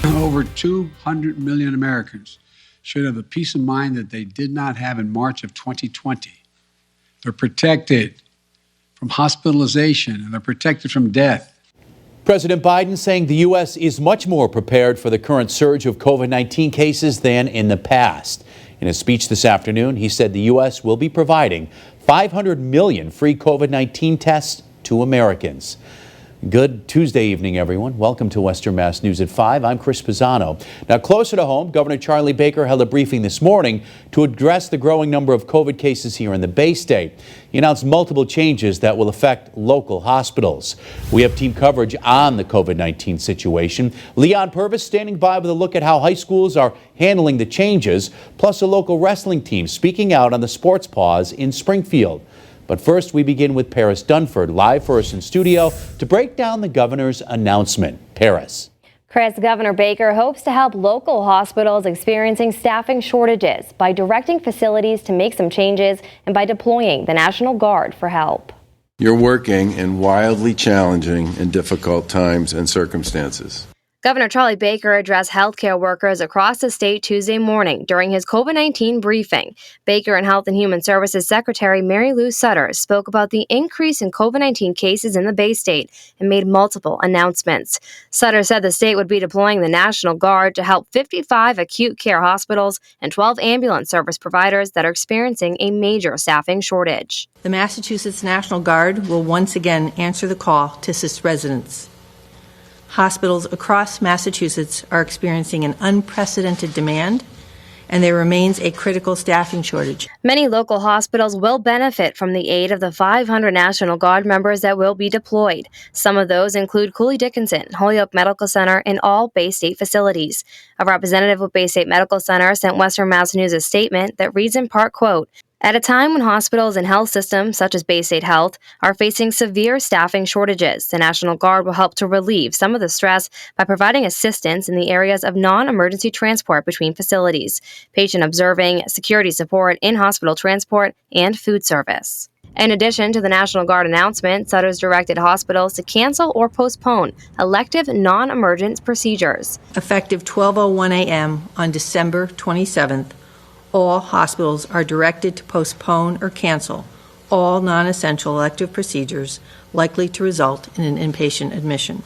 Over 200 million Americans should have the peace of mind that they did not have in March of 2020. They're protected from hospitalization and they're protected from death. President Biden saying the U.S. is much more prepared for the current surge of COVID-19 cases than in the past. In a speech this afternoon, he said the U.S. will be providing 500 million free COVID-19 tests to Americans. Good Tuesday evening, everyone. Welcome to Western Mass News at 5. I'm Chris Pisano. Now, closer to home, Governor Charlie Baker held a briefing this morning to address the growing number of COVID cases here in the Bay State. He announced multiple changes that will affect local hospitals. We have team coverage on the COVID-19 situation. Leon Purvis standing by with a look at how high schools are handling the changes, plus a local wrestling team speaking out on the sports pause in Springfield. But first, we begin with Paris Dunford, live for us in studio to break down the governor's announcement. Paris. Chris, Governor Baker hopes to help local hospitals experiencing staffing shortages by directing facilities to make some changes and by deploying the National Guard for help. You're working in wildly challenging and difficult times and circumstances. Governor Charlie Baker addressed healthcare workers across the state Tuesday morning during his COVID-19 briefing. Baker and Health and Human Services Secretary Mary Lou Sutter spoke about the increase in COVID-19 cases in the Bay State and made multiple announcements. Sutter said the state would be deploying the National Guard to help 55 acute care hospitals and 12 ambulance service providers that are experiencing a major staffing shortage. The Massachusetts National Guard will once again answer the call to assist residents. Hospitals across Massachusetts are experiencing an unprecedented demand, and there remains a critical staffing shortage. Many local hospitals will benefit from the aid of the 500 National Guard members that will be deployed. Some of those include Cooley Dickinson, Holyoke Medical Center, and all Bay State facilities. A representative with Bay State Medical Center sent Western Mass News a statement that reads in part, quote, "At a time when hospitals and health systems, such as Bay State Health, are facing severe staffing shortages, the National Guard will help to relieve some of the stress by providing assistance in the areas of non-emergency transport between facilities, patient observing, security support, in-hospital transport, and food service." In addition to the National Guard announcement, Sutter's directed hospitals to cancel or postpone elective non-emergent procedures. Effective 12:01 a.m. on December 27th, all hospitals are directed to postpone or cancel all non-essential elective procedures likely to result in an inpatient admission.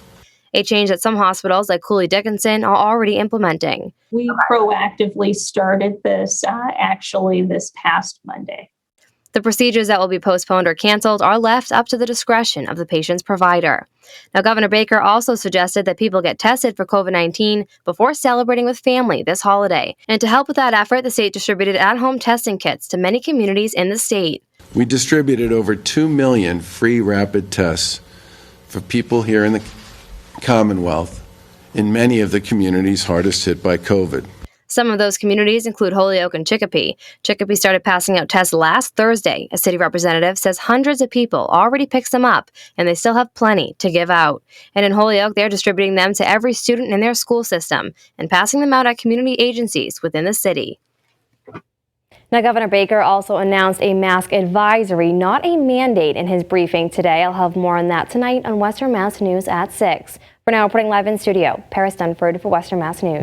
A change that some hospitals like Cooley Dickinson are already implementing. We proactively started this actually this past Monday. The procedures that will be postponed or canceled are left up to the discretion of the patient's provider. Now, Governor Baker also suggested that people get tested for COVID-19 before celebrating with family this holiday. And to help with that effort, the state distributed at-home testing kits to many communities in the state. We distributed over 2 million free rapid tests for people here in the Commonwealth in many of the communities hardest hit by COVID. Some of those communities include Holyoke and Chicopee. Chicopee started passing out tests last Thursday. A city representative says hundreds of people already picked them up, and they still have plenty to give out. And in Holyoke, they're distributing them to every student in their school system and passing them out at community agencies within the city. Now, Governor Baker also announced a mask advisory, not a mandate, in his briefing today. I'll have more on that tonight on Western Mass News at 6. For now, reporting live in studio, Paris Dunford for Western Mass News.